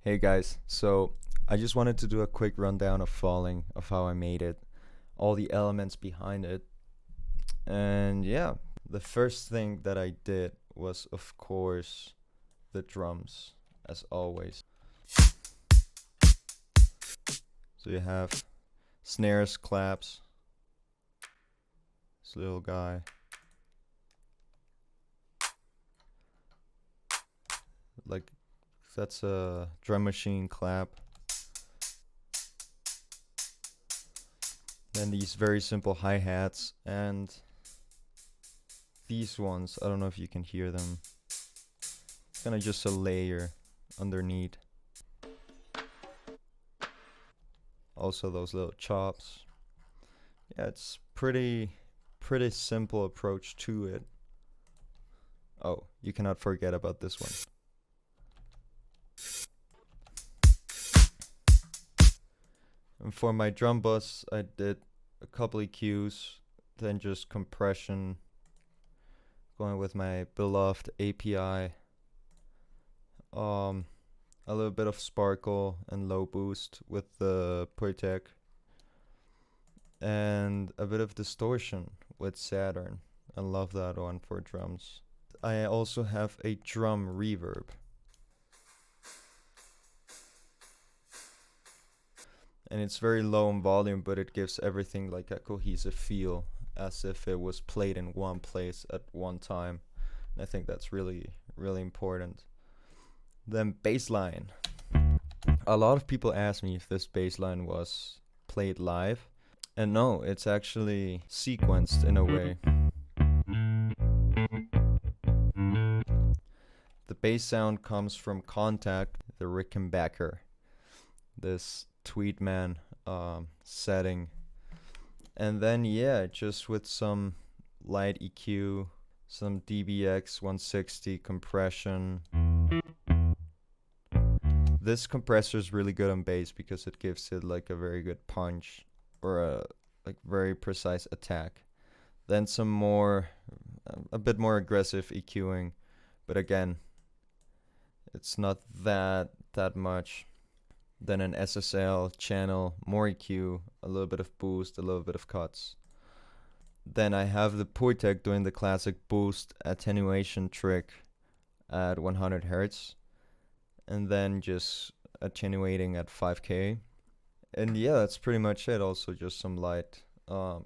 Hey guys, so I just wanted to do a quick rundown of Falling, of how I made it, all the elements behind it. And yeah, the first thing that I did was, of course, the drums, as always. So you have snares, claps, this little guy. Like, that's a drum machine clap. Then these very simple hi-hats and these ones, I don't know if you can hear them. It's kind of just a layer underneath. Also those little chops. Yeah, it's pretty simple approach to it. Oh, you cannot forget about this one. And for my drum bus, I did a couple EQs, then just compression, going with my beloved API. A little bit of sparkle and low boost with the Poetec, and a bit of distortion with Saturn. I love that one for drums. I also have a drum reverb. And it's very low in volume, but it gives everything like a cohesive feel, as if it was played in one place at one time. And I think that's really important. Then bassline. A lot of people ask me if this bassline was played live. And no, it's actually sequenced in a way. The bass sound comes from Contact, the Rickenbacker, this Tweedman setting. And then yeah, just with some light EQ, some DBX 160 compression. This compressor is really good on bass because it gives it like a very good punch or a like very precise attack. Then some more, a bit more aggressive EQing, but again, it's not that much. Then an SSL channel, more EQ, a little bit of boost, a little bit of cuts. Then I have the Poetec doing the classic boost attenuation trick at 100 Hertz. And then just attenuating at 5K. And yeah, that's pretty much it. Also just some light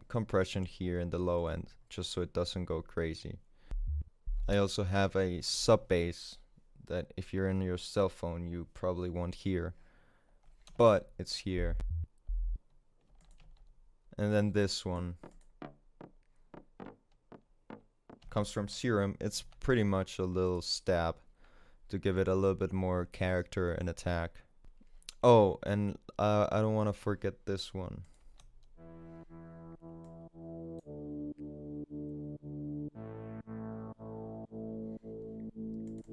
compression here in the low end, just so it doesn't go crazy. I also have a sub bass that if you're in your cell phone you probably won't hear, but it's here. And then this one comes from Serum. It's pretty much a little stab to give it a little bit more character and attack. Oh, and I don't want to forget this one.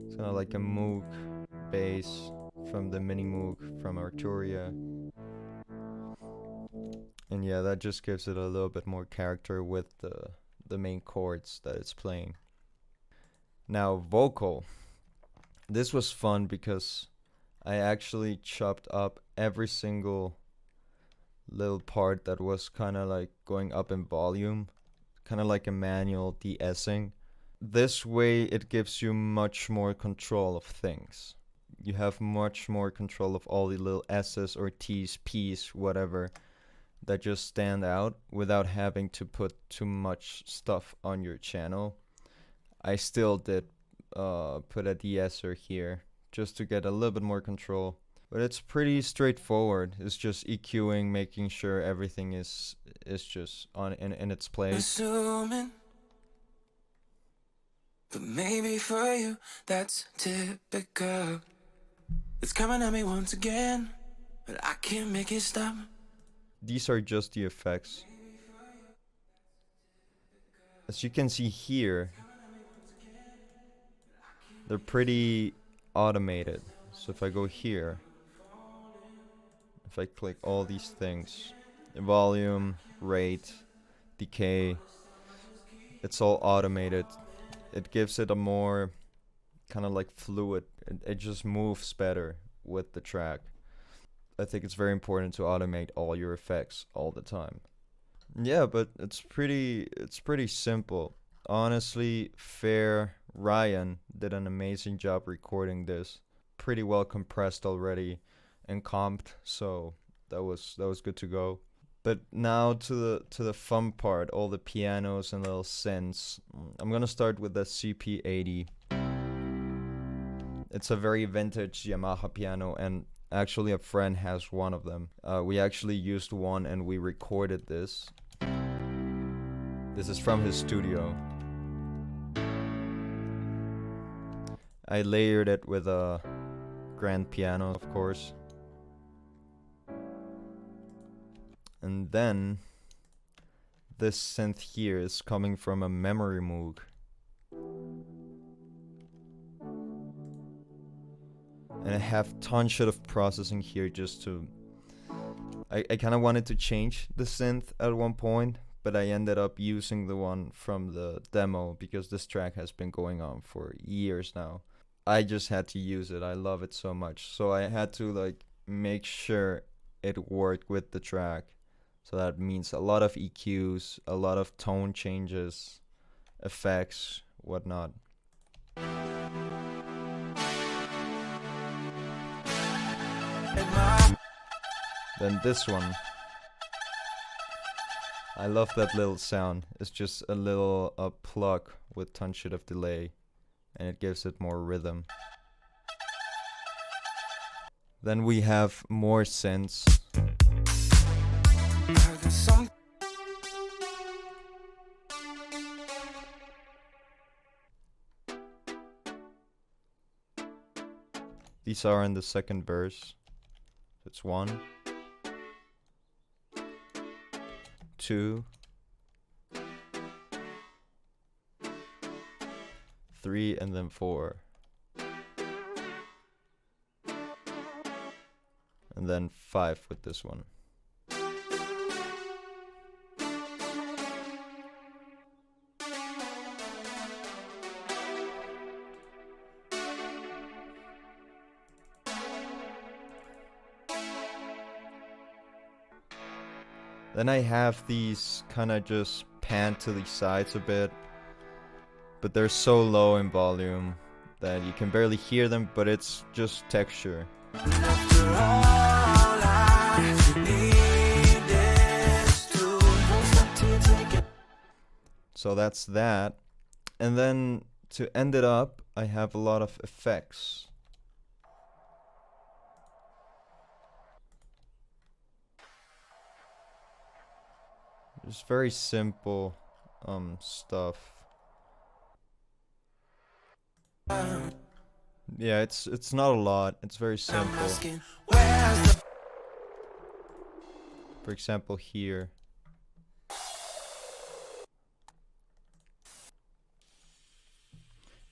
It's kind of like a Moog bass from the Mini Moog from Arturia. And yeah, that just gives it a little bit more character with the main chords that it's playing. Now, vocal. This was fun because I actually chopped up every single little part that was kind of like going up in volume, kind of like a manual de-essing. This way it gives you much more control of things. You have much more control of all the little S's or T's, P's, whatever, that just stand out without having to put too much stuff on your channel. I still did put a de-esser here just to get a little bit more control, but it's pretty straightforward. It's just EQing, making sure everything is just on in its place. Assuming, but maybe for you that's typical. It's coming at me once again, but I can't make it stop. These are just the effects. As you can see here, they're pretty automated. So if I go here, if I click all these things, volume, rate, decay, it's all automated. It gives it a more kind of like fluid. It just moves better with the track. I think it's very important to automate all your effects all the time. Yeah, but it's pretty simple. Honestly, Ryan did an amazing job recording this. Pretty well compressed already and comped, so that was good to go. But now to the fun part, all the pianos and little synths. I'm gonna start with the CP80. It's a very vintage Yamaha piano, and actually a friend has one of them. We actually used one and we recorded this. This is from his studio. I layered it with a grand piano, of course. And then this synth here is coming from a memory moog. And I have ton shit of processing here just to... I kind of wanted to change the synth at one point, but I ended up using the one from the demo because this track has been going on for years now. I just had to use it. I love it so much. So I had to like make sure it worked with the track. So that means a lot of EQs, a lot of tone changes, effects, whatnot. Then this one. I love that little sound. It's just a little pluck with ton shit of delay, and it gives it more rhythm. Then we have more synths. These are in the second verse. It's 1, 2, 3, and then 4. And then 5 with this one. Then I have these kind of just panned to the sides a bit, but they're so low in volume that you can barely hear them, but it's just texture. So that's that. And then to end it up, I have a lot of effects. Just very simple stuff. Yeah, it's not a lot. It's very simple. For example, here.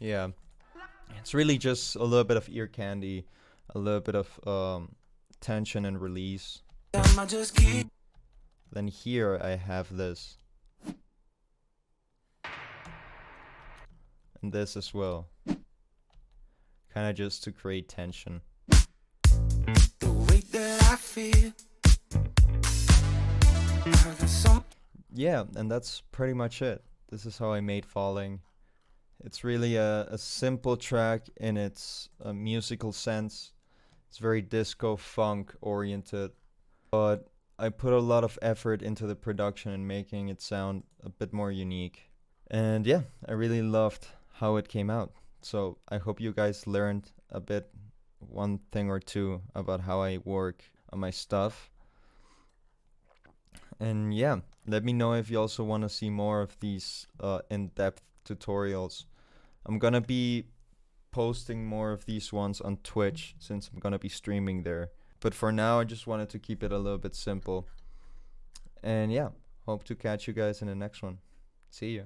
Yeah. It's really just a little bit of ear candy, a little bit of tension and release. Then here I have this. And this as well. Kind of just to create tension. The weight that I feel. Yeah, and that's pretty much it. This is how I made Falling. It's really a simple track in its musical sense. It's very disco funk oriented, but I put a lot of effort into the production and making it sound a bit more unique. And yeah, I really loved how it came out. So I hope you guys learned a bit, one thing or two about how I work on my stuff. And yeah, let me know if you also want to see more of these in-depth tutorials. I'm gonna be posting more of these ones on Twitch since I'm gonna be streaming there. But for now, I just wanted to keep it a little bit simple. And yeah, hope to catch you guys in the next one. See ya.